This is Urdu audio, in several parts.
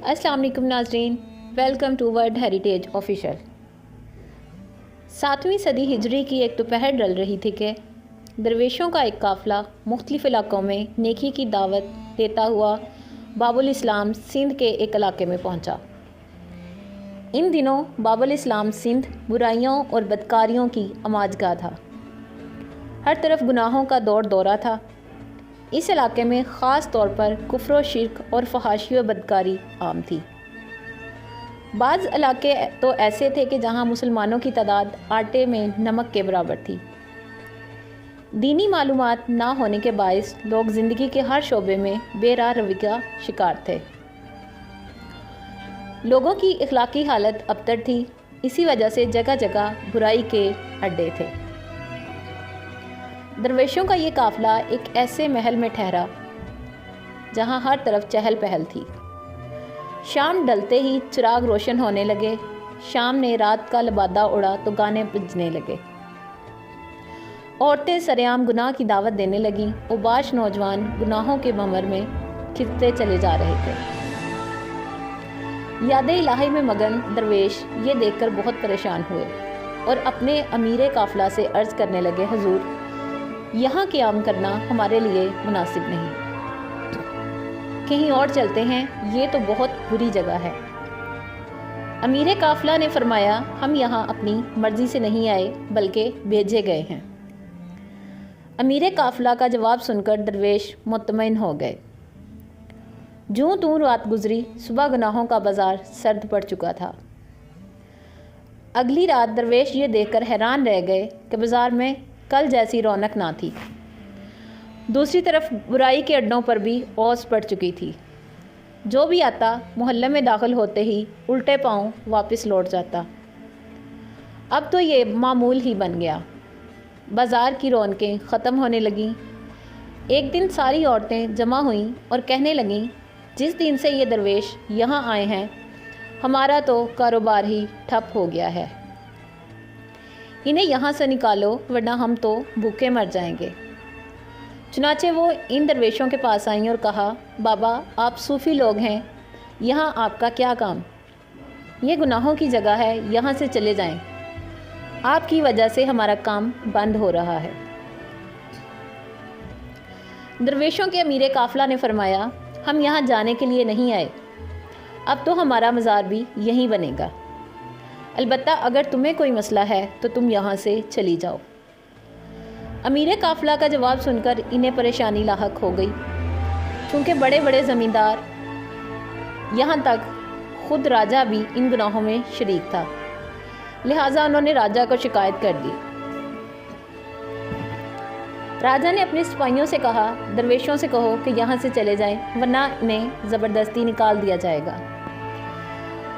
السلام علیکم ناظرین، welcome to world heritage official. 7ویں صدی ہجری کی ایک دوپہر ڈل رہی تھی کہ درویشوں کا ایک قافلہ مختلف علاقوں میں نیکی کی دعوت دیتا ہوا باب الاسلام سندھ کے ایک علاقے میں پہنچا۔ ان دنوں باب الاسلام سندھ برائیوں اور بدکاریوں کی آماج گاہ تھا۔ ہر طرف گناہوں کا دورہ تھا۔ اس علاقے میں خاص طور پر کفر و شرک اور فحاشی و بدکاری عام تھی۔ بعض علاقے تو ایسے تھے کہ جہاں مسلمانوں کی تعداد آٹے میں نمک کے برابر تھی۔ دینی معلومات نہ ہونے کے باعث لوگ زندگی کے ہر شعبے میں بے راہ روی کا شکار تھے۔ لوگوں کی اخلاقی حالت ابتر تھی، اسی وجہ سے جگہ جگہ برائی کے اڈے تھے۔ درویشوں کا یہ قافلہ ایک ایسے محل میں ٹھہرا جہاں ہر طرف چہل پہل تھی۔ شام ڈلتے ہی چراغ روشن ہونے لگے، شام نے رات کا لبادہ اڑا تو گانے بجنے لگے، عورتیں سرعام گناہ کی دعوت دینے لگیں، اوباش نوجوان گناہوں کے بھنور میں کھنچتے چلے جا رہے تھے۔ یاد الہی میں مگن درویش یہ دیکھ کر بہت پریشان ہوئے اور اپنے امیر قافلہ سے عرض کرنے لگے، حضور یہاں قیام کرنا ہمارے لیے مناسب نہیں، کہیں اور چلتے ہیں، یہ تو بہت بری جگہ ہے۔ امیر قافلہ نے فرمایا، ہم یہاں اپنی مرضی سے نہیں آئے بلکہ بھیجے گئے ہیں۔ امیر قافلہ کا جواب سن کر درویش مطمئن ہو گئے۔ جوں توں رات گزری، صبح گناہوں کا بازار سرد پڑ چکا تھا۔ اگلی رات درویش یہ دیکھ کر حیران رہ گئے کہ بازار میں کل جیسی رونق نہ تھی۔ دوسری طرف برائی کے اڈوں پر بھی اوس پڑ چکی تھی۔ جو بھی آتا محلے میں داخل ہوتے ہی الٹے پاؤں واپس لوٹ جاتا۔ اب تو یہ معمول ہی بن گیا۔ بازار کی رونقیں ختم ہونے لگیں۔ ایک دن ساری عورتیں جمع ہوئیں اور کہنے لگیں، جس دن سے یہ درویش یہاں آئے ہیں ہمارا تو کاروبار ہی ٹھپ ہو گیا ہے، انہیں یہاں سے نکالو ورنہ ہم تو بھوکے مر جائیں گے۔ چنانچہ وہ ان درویشوں کے پاس آئیں اور کہا، بابا آپ صوفی لوگ ہیں، یہاں آپ کا کیا کام؟ یہ گناہوں کی جگہ ہے، یہاں سے چلے جائیں، آپ کی وجہ سے ہمارا کام بند ہو رہا ہے۔ درویشوں کے امیر قافلہ نے فرمایا، ہم یہاں جانے کے لیے نہیں آئے، اب تو ہمارا مزار بھی یہیں بنے گا، البتہ اگر تمہیں کوئی مسئلہ ہے تو تم یہاں سے چلی جاؤ۔ امیر قافلہ کا جواب سن کر انہیں پریشانی لاحق ہو گئی، چونکہ بڑے بڑے زمیندار، یہاں تک خود راجہ بھی ان گناہوں میں شریک تھا، لہٰذا انہوں نے راجہ کو شکایت کر دی۔ راجہ نے اپنے سپاہیوں سے کہا، درویشوں سے کہو کہ یہاں سے چلے جائیں ورنہ انہیں زبردستی نکال دیا جائے گا۔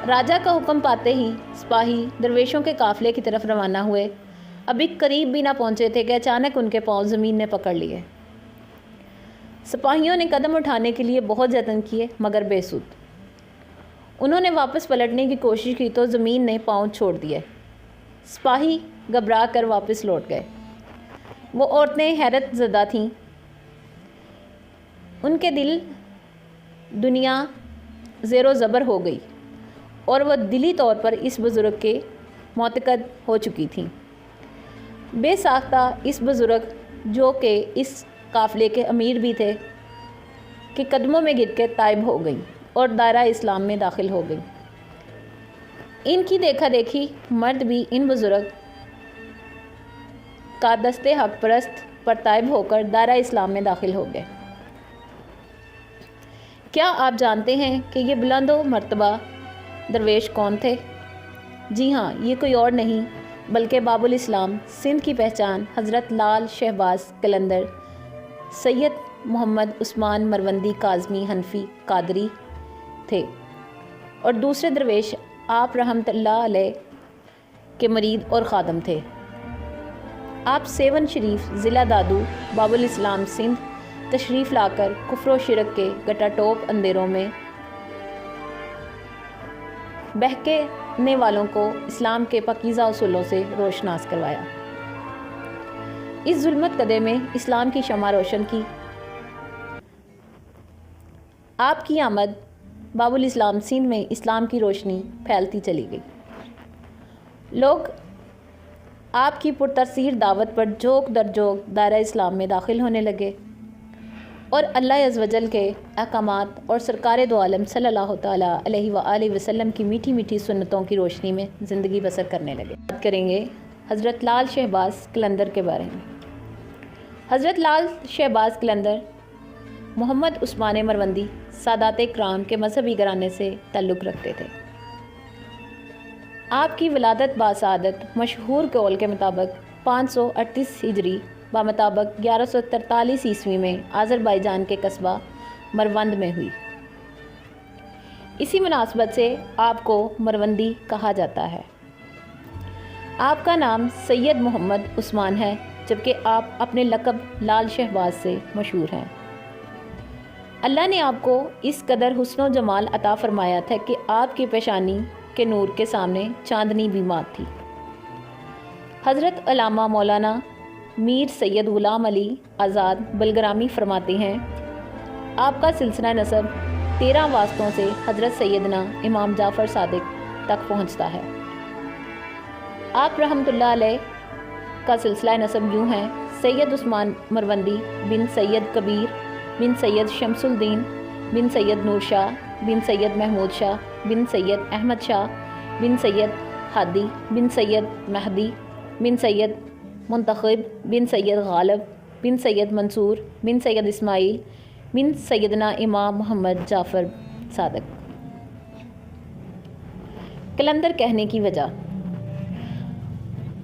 راجہ کا حکم پاتے ہی سپاہی درویشوں کے قافلے کی طرف روانہ ہوئے۔ ابھی قریب بھی نہ پہنچے تھے کہ اچانک ان کے پاؤں زمین نے پکڑ لیے۔ سپاہیوں نے قدم اٹھانے کے لیے بہت جتن کیے مگر بے سود۔ انہوں نے واپس پلٹنے کی کوشش کی تو زمین نے پاؤں چھوڑ دیے۔ سپاہی گھبرا کر واپس لوٹ گئے۔ وہ عورتیں حیرت زدہ تھیں، ان کے دل دنیا زیر و زبر ہو گئی اور وہ دلی طور پر اس بزرگ کے معتقد ہو چکی تھیں۔ بے ساختہ اس بزرگ جو کہ اس قافلے کے امیر بھی تھے کہ قدموں میں گر کے تائب ہو گئیں اور دائرہ اسلام میں داخل ہو گئیں۔ ان کی دیکھا دیکھی مرد بھی ان بزرگ کا دستے حق پرست پر تائب ہو کر دائرہ اسلام میں داخل ہو گئے۔ کیا آپ جانتے ہیں کہ یہ بلند و مرتبہ درویش کون تھے؟ جی ہاں، یہ کوئی اور نہیں بلکہ باب الاسلام سندھ کی پہچان حضرت لال شہباز قلندر سید محمد عثمان مروندی کاظمی حنفی قادری تھے، اور دوسرے درویش آپ رحمت اللہ علیہ کے مرید اور خادم تھے۔ آپ سیون شریف ضلع دادو باب الاسلام سندھ تشریف لا کر کفر و شرک کے گٹا ٹوپ اندھیروں میں بہکنے والوں کو اسلام کے پاکیزہ اصولوں سے روشناس کروایا۔ اس ظلمت کدے میں اسلام کی شمع روشن کی۔ آپ کی آمد باب الاسلام سندھ میں اسلام کی روشنی پھیلتی چلی گئی۔ لوگ آپ کی پرتاثیر دعوت پر جوک در جوک دائرہ اسلام میں داخل ہونے لگے اور اللہ عز و جل کے احکامات اور سرکار دو عالم صلی اللہ تعالیٰ علیہ وآلہ وسلم کی میٹھی میٹھی سنتوں کی روشنی میں زندگی بسر کرنے لگے۔ بات کریں گے حضرت لال شہباز قلندر کے بارے میں۔ حضرت لال شہباز قلندر محمد عثمان مروندی سادات کرام کے مذہبی گھرانے سے تعلق رکھتے تھے۔ آپ کی ولادت باسعادت مشہور قول کے مطابق 538 ہجری بمطابق 1143 عیسوی میں آذربائیجان کے قصبہ مروند میں ہوئی۔ اسی مناسبت سے آپ کو مروندی کہا جاتا ہے۔ آپ کا نام سید محمد عثمان ہے، جبکہ آپ اپنے لقب لال شہباز سے مشہور ہیں۔ اللہ نے آپ کو اس قدر حسن و جمال عطا فرمایا تھا کہ آپ کی پیشانی کے نور کے سامنے چاندنی بھی مات تھی۔ حضرت علامہ مولانا میر سید غلام علی آزاد بلگرامی فرماتے ہیں، آپ کا سلسلہ نسب 13 واسطوں سے حضرت سیدنا امام جعفر صادق تک پہنچتا ہے۔ آپ رحمۃ اللہ علیہ کا سلسلہ نسب یوں ہے: سید عثمان مروندی بن سید کبیر بن سید شمس الدین بن سید نور شاہ بن سید محمود شاہ بن سید احمد شاہ بن سید ہادی بن سید مہدی بن سید منتخب بن سید غالب بن سید منصور بن سید اسماعیل بن سیدنا امام محمد جعفر صادق۔ قلندر کہنے کی وجہ: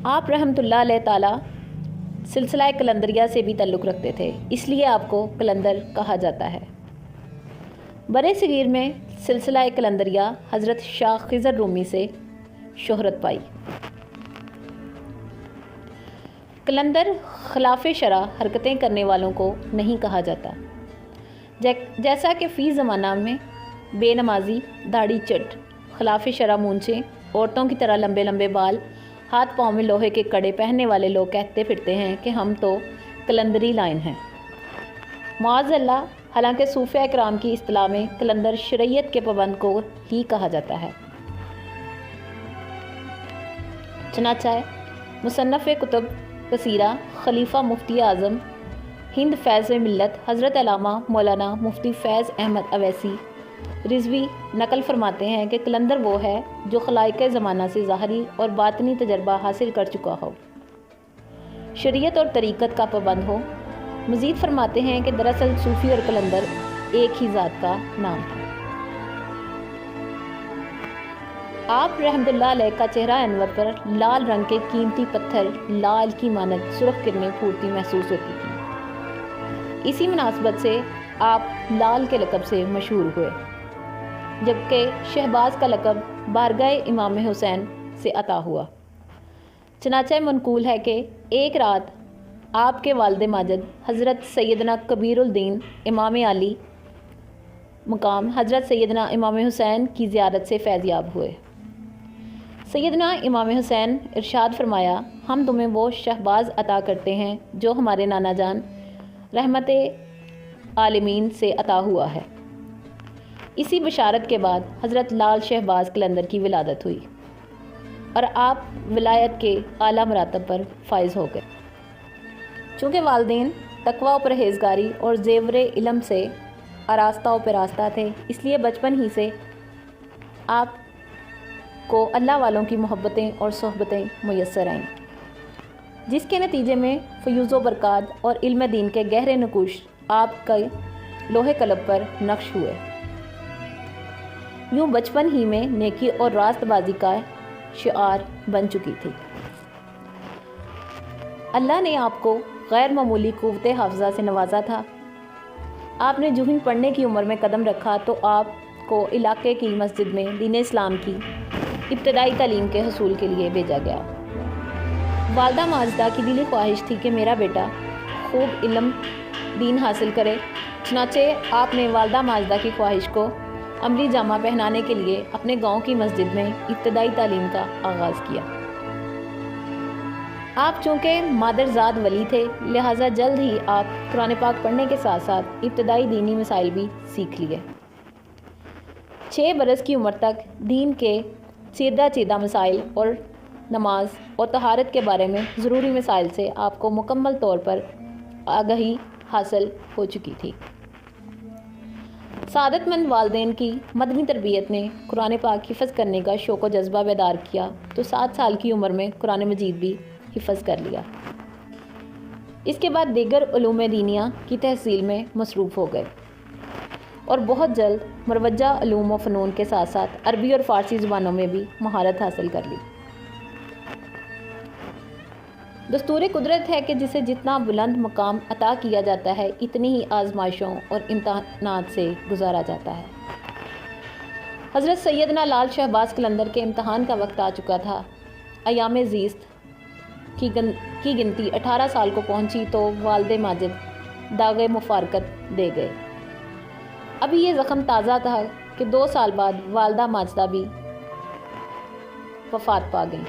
آپ رحمۃ اللہ علیہ تعالیٰ سلسلہ قلندریہ سے بھی تعلق رکھتے تھے، اس لیے آپ کو قلندر کہا جاتا ہے۔ برِ صغیر میں سلسلہ قلندریہ حضرت شاہ خضر رومی سے شہرت پائی۔ قلندر خلاف شرع حرکتیں کرنے والوں کو نہیں کہا جاتا، جیسا کہ فی زمانہ میں بے نمازی، داڑھی چٹ، خلاف شرع مونچھیں، عورتوں کی طرح لمبے لمبے بال، ہاتھ پاؤں میں لوہے کے کڑے پہننے والے لوگ کہتے پھرتے ہیں کہ ہم تو قلندری لائن ہیں۔ معاذ اللہ، حالانکہ صوفیہ کرام کی اصطلاح میں قلندر شریعت کے پابند کو ہی کہا جاتا ہے۔ چنانچہ مصنف کتب کثیرہ خلیفہ مفتی اعظم ہند فیض ملت حضرت علامہ مولانا مفتی فیض احمد اویسی رضوی نقل فرماتے ہیں کہ قلندر وہ ہے جو خلائق زمانہ سے ظاہری اور باطنی تجربہ حاصل کر چکا ہو، شریعت اور طریقت کا پابند ہو۔ مزید فرماتے ہیں کہ دراصل صوفی اور قلندر ایک ہی ذات کا نام تھا۔ آپ رحمۃ اللہ علیہ کا چہرہ انور پر لال رنگ کے قیمتی پتھر لال کی مانند سرخ کرنیں پھوٹتی محسوس ہوتی تھیں۔ اسی مناسبت سے آپ لال کے لقب سے مشہور ہوئے، جبکہ شہباز کا لقب بارگاہ امام حسین سے عطا ہوا۔ چنانچہ منقول ہے کہ ایک رات آپ کے والد ماجد حضرت سیدنا کبیر الدین امام علی مقام حضرت سیدنا امام حسین کی زیارت سے فیض یاب ہوئے۔ سیدنا امام حسین ارشاد فرمایا، ہم تمہیں وہ شہباز عطا کرتے ہیں جو ہمارے نانا جان رحمت عالمین سے عطا ہوا ہے۔ اسی بشارت کے بعد حضرت لال شہباز قلندر کی ولادت ہوئی اور آپ ولایت کے اعلیٰ مراتب پر فائز ہو گئے۔ چونکہ والدین تقویٰ و پرہیزگاری اور زیور علم سے آراستہ و پیراستہ تھے، اس لیے بچپن ہی سے آپ کو اللہ والوں کی محبتیں اور صحبتیں میسر آئیں، جس کے نتیجے میں فیوز و برکات اور علم دین کے گہرے نقوش آپ کے لوہے قلب پر نقش ہوئے۔ یوں بچپن ہی میں نیکی اور راست بازی کا شعار بن چکی تھی۔ اللہ نے آپ کو غیر معمولی قوت حافظہ سے نوازا تھا۔ آپ نے جو ہی پڑھنے کی عمر میں قدم رکھا تو آپ کو علاقے کی مسجد میں دین اسلام کی ابتدائی تعلیم کے حصول کے لیے بھیجا گیا۔ والدہ ماجدہ کی دلی خواہش تھی کہ میرا بیٹا خوب علم دین حاصل کرے، چنانچہ آپ نے والدہ ماجدہ کی خواہش کو عملی جامہ پہنانے کے لیے اپنے گاؤں کی مسجد میں ابتدائی تعلیم کا آغاز کیا۔ آپ چونکہ مادرزاد ولی تھے، لہٰذا جلد ہی آپ قرآن پاک پڑھنے کے ساتھ ساتھ ابتدائی دینی مسائل بھی سیکھ لیے۔ 6 برس کی عمر تک دین کے چیدہ مسائل اور نماز اور طہارت کے بارے میں ضروری مسائل سے آپ کو مکمل طور پر آگاہی حاصل ہو چکی تھی۔ سعادت مند والدین کی مدنی تربیت نے قرآن پاک حفظ کرنے کا شوق و جذبہ بیدار کیا تو 7 سال کی عمر میں قرآن مجید بھی حفظ کر لیا۔ اس کے بعد دیگر علوم دینیہ کی تحصیل میں مصروف ہو گئے اور بہت جلد مروجہ علوم و فنون کے ساتھ ساتھ عربی اور فارسی زبانوں میں بھی مہارت حاصل کر لی۔ دستور قدرت ہے کہ جسے جتنا بلند مقام عطا کیا جاتا ہے اتنی ہی آزمائشوں اور امتحانات سے گزارا جاتا ہے۔ حضرت سیدنا لال شہباز قلندر کے امتحان کا وقت آ چکا تھا۔ ایام زیست کی گنتی 18 سال کو پہنچی تو والد ماجد داغ مفارقت دے گئے۔ ابھی یہ زخم تازہ تھا کہ 2 سال بعد والدہ ماجدہ بھی وفات پا گئیں۔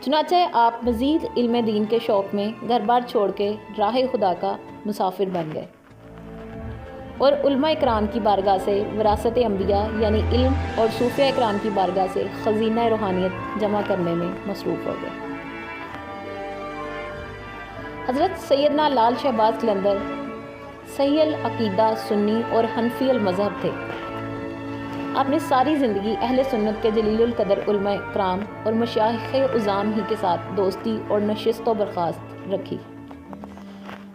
چنانچہ آپ مزید علم دین کے شوق میں گھر بار چھوڑ کے راہ خدا کا مسافر بن گئے اور علماء اکرام کی بارگاہ سے وراثت انبیاء یعنی علم اور صوفیہ اکرام کی بارگاہ سے خزینہ روحانیت جمع کرنے میں مصروف ہو گئے۔ حضرت سیدنا لال شہباز قلندر صحیح العقیدہ سنی اور حنفی المذہب تھے۔ آپ نے ساری زندگی اہل سنت کے جلیل القدر علماء اکرام اور مشائخ عظام ہی کے ساتھ دوستی اور نشست و برخاست رکھی،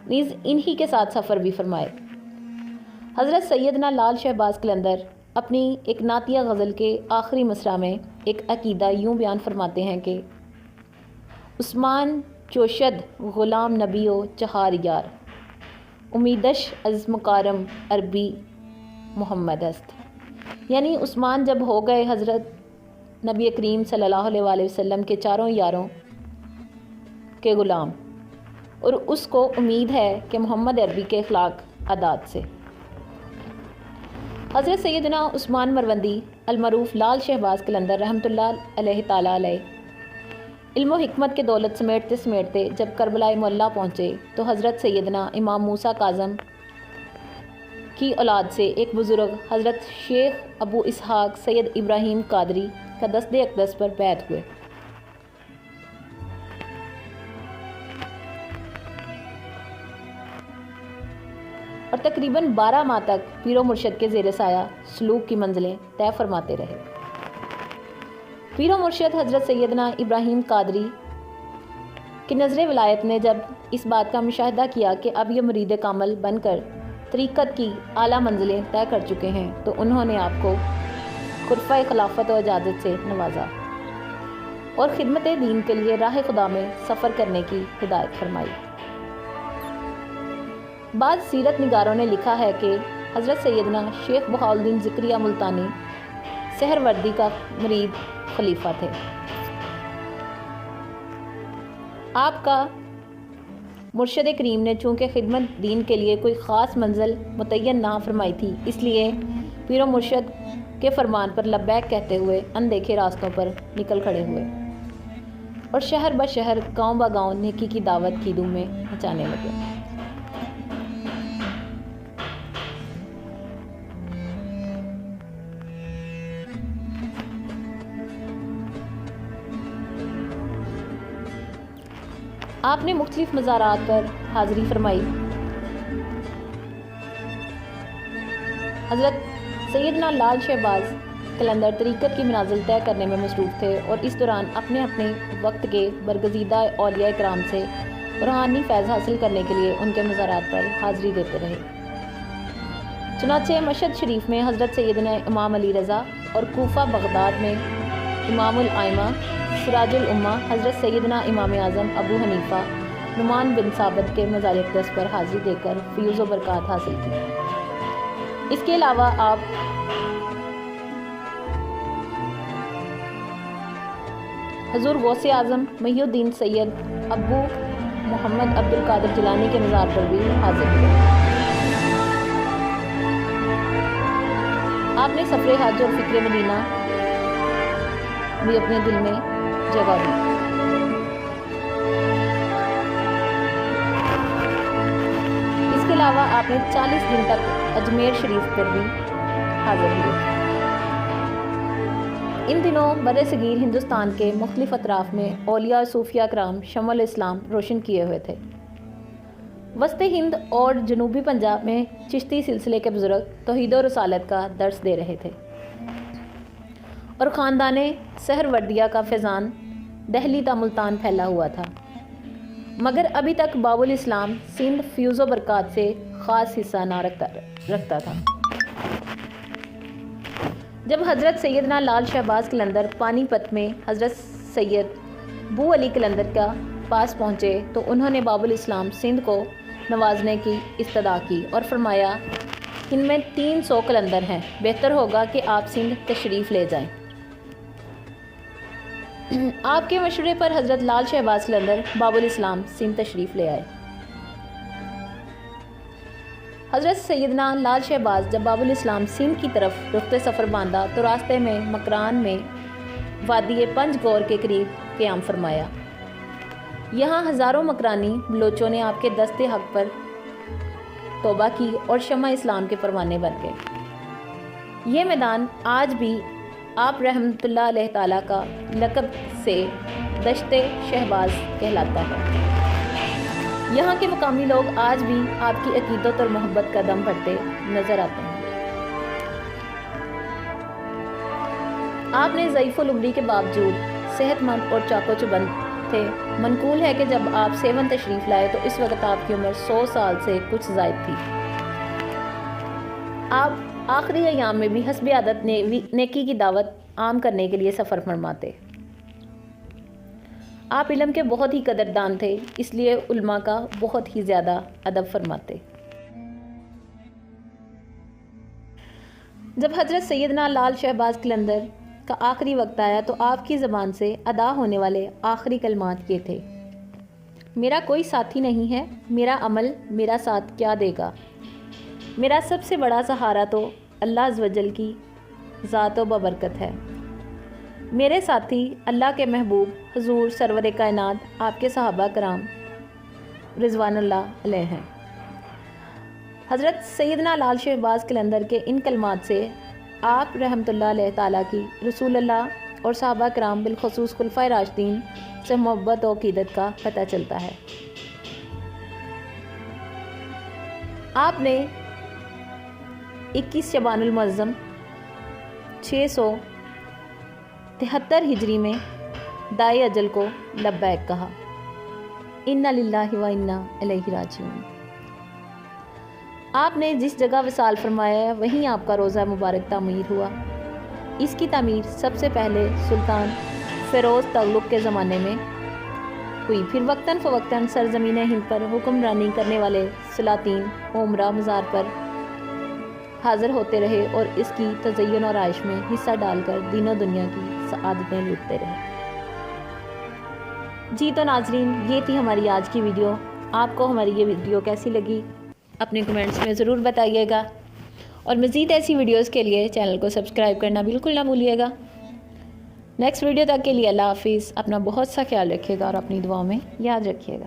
نیز انہی کے ساتھ سفر بھی فرمائے۔ حضرت سیدنا لال شہباز قلندر اپنی ایک نعتیہ غزل کے آخری مصرع میں ایک عقیدہ یوں بیان فرماتے ہیں کہ عثمان چوشد غلام نبی و چہار یار، امیدش از مکارم عربی محمد است۔ یعنی عثمان جب ہو گئے حضرت نبی کریم صلی اللہ علیہ وآلہ وسلم کے 4 یاروں کے غلام، اور اس کو امید ہے کہ محمد عربی کے اخلاق عادات سے۔ حضرت سیدنا عثمان مروندی المعروف لال شہباز قلندر رحمۃ اللہ علیہ تعالیٰ علیہ علم و حکمت کے دولت سمیٹتے جب کربلا معلیٰ پہنچے تو حضرت سیدنا امام موسیٰ کاظم کی اولاد سے ایک بزرگ حضرت شیخ ابو اسحاق سید ابراہیم قادری کا دست اقدس پر بیعت ہوئے۔ اور تقریباً 12 ماہ تک پیر و مرشد کے زیر سایہ سلوک کی منزلیں طے فرماتے رہے۔ پیر و مرشد حضرت سیدنا ابراہیم قادری کی نظر ولایت نے جب اس بات کا مشاہدہ کیا کہ اب یہ مرید کامل بن کر طریقت کی اعلیٰ منزلیں طے کر چکے ہیں تو انہوں نے آپ کو خرفہ خلافت و اجازت سے نوازا اور خدمت دین کے لیے راہ خدا میں سفر کرنے کی ہدایت فرمائی۔ بعض سیرت نگاروں نے لکھا ہے کہ حضرت سیدنا شیخ بہاؤالدین ذکریہ ملتانی سہروردی کا مرید خلیفہ تھے۔ آپ کا مرشد کریم نے چونکہ خدمت دین کے لیے کوئی خاص منزل متعین نہ فرمائی تھی، اس لیے پیر و مرشد کے فرمان پر لبیک کہتے ہوئے اندیکھے راستوں پر نکل کھڑے ہوئے اور شہر بہ شہر گاؤں بہ گاؤں نیکی کی دعوت کی دھومیں مچانے لگے۔ آپ نے مختلف مزارات پر حاضری فرمائی۔ حضرت سیدنا لال شہباز قلندر طریقت کی منازل طے کرنے میں مصروف تھے اور اس دوران اپنے اپنے وقت کے برگزیدہ اولیاء کرام سے روحانی فیض حاصل کرنے کے لیے ان کے مزارات پر حاضری دیتے رہے۔ چنانچہ مشہد شریف میں حضرت سیدنا امام علی رضا اور کوفہ بغداد میں امام الائمہ سراج الامہ حضرت سیدنا امام اعظم ابو حنیفہ نعمان بن ثابت کے مزار اقدس پر حاضری دے کر فیوز و برکات حاصل کی۔ اس کے علاوہ آپ حضور غوث اعظم محی الدین سید ابو محمد عبد القادر جیلانی کے مزار پر بھی حاضر ہوئے۔ آپ نے سفر حج اور فکر مدینہ بھی اپنے دل میں جگہ دی۔ اس کے علاوہ آپ نے 40 دن تک اجمیر شریف پر بھی حاضر ہوئے۔ ان دنوں برصغیر ہندوستان کے مختلف اطراف میں اولیاء اور صوفیہ کرام شمع الاسلام روشن کیے ہوئے تھے۔ وسط ہند اور جنوبی پنجاب میں چشتی سلسلے کے بزرگ توحید و رسالت کا درس دے رہے تھے اور خاندان سہروردیہ کا فیضان دہلی تا ملتان پھیلا ہوا تھا، مگر ابھی تک باب الاسلام سندھ فیوز و برکات سے خاص حصہ نہ رکھتا تھا۔ جب حضرت سیدنا لال شہباز قلندر پانی پت میں حضرت سید بو علی قلندر کا پاس پہنچے تو انہوں نے باب الاسلام سندھ کو نوازنے کی استدعا کی اور فرمایا، ان میں 300 قلندر ہیں، بہتر ہوگا کہ آپ سندھ تشریف لے جائیں۔ آپ کے مشورے پر حضرت لال شہباز قلندر باب الاسلام سندھ تشریف لے آئے۔ حضرت سیدنا لال شہباز جب باب الاسلام سندھ کی طرف رخت سفر باندھا تو راستے میں مکران میں وادی پنج گور کے قریب قیام فرمایا۔ یہاں ہزاروں مکرانی بلوچوں نے آپ کے دست حق پر توبہ کی اور شمع اسلام کے پروانے بن گئے۔ یہ میدان آج بھی آپ رحمۃ اللہ علیہ تعالیٰ کا لقب سے دشت شہباز کہلاتا ہے۔ یہاں کے مقامی لوگ آج بھی آپ کی عقیدت اور محبت کا دم بھرتے نظر آتے ہیں۔ آپ نے ضعیف العمری کے باوجود صحت مند اور چاق و چوبند تھے۔ منقول ہے کہ جب آپ سیون تشریف لائے تو اس وقت آپ کی عمر 100 سال سے کچھ زائد تھی۔ آپ آخری ایام میں بھی حسب عادت نیکی کی دعوت عام کرنے کے لیے سفر فرماتے۔ آپ علم کے بہت ہی قدردان تھے، اس لیے علماء کا بہت ہی زیادہ ادب فرماتے۔ جب حضرت سیدنا لال شہباز قلندر کا آخری وقت آیا تو آپ کی زبان سے ادا ہونے والے آخری کلمات یہ تھے، میرا کوئی ساتھی نہیں ہے، میرا عمل میرا ساتھ کیا دے گا، میرا سب سے بڑا سہارا تو اللہ عز و جل کی ذات و ببرکت ہے۔ میرے ساتھی اللہ کے محبوب حضور سرور کائنات آپ کے صحابہ کرام رضوان اللہ علیہ ہیں۔ حضرت سیدنا لال شہباز قلندر کے ان کلمات سے آپ رحمۃ اللہ علیہ تعالیٰ کی رسول اللہ اور صحابہ کرام بالخصوص خلفائے راشدین سے محبت و عقیدت کا پتہ چلتا ہے۔ آپ نے 21 شعبان المعظم 673 ہجری میں دائے اجل کو لبیک کہا، انا للہ و انا الیہ راجعون۔ آپ نے جس جگہ وصال فرمایا ہے وہیں آپ کا روضہ مبارک تعمیر ہوا۔ اس کی تعمیر سب سے پہلے سلطان فیروز تغلق کے زمانے میں ہوئی، پھر وقتاً فوقتاً سرزمین ہند پر حکمرانی کرنے والے سلاطین عمرہ مزار پر حاضر ہوتے رہے اور اس کی تزئین اور آرائش میں حصہ ڈال کر دین و دنیا کی سعادتیں لوٹتے رہے۔ جی تو ناظرین، یہ تھی ہماری آج کی ویڈیو۔ آپ کو ہماری یہ ویڈیو کیسی لگی اپنے کمنٹس میں ضرور بتائیے گا، اور مزید ایسی ویڈیوز کے لیے چینل کو سبسکرائب کرنا بالکل نہ بھولیے گا۔ نیکسٹ ویڈیو تک کے لیے اللہ حافظ، اپنا بہت سا خیال رکھیے گا اور اپنی دعاؤں میں یاد رکھیے گا۔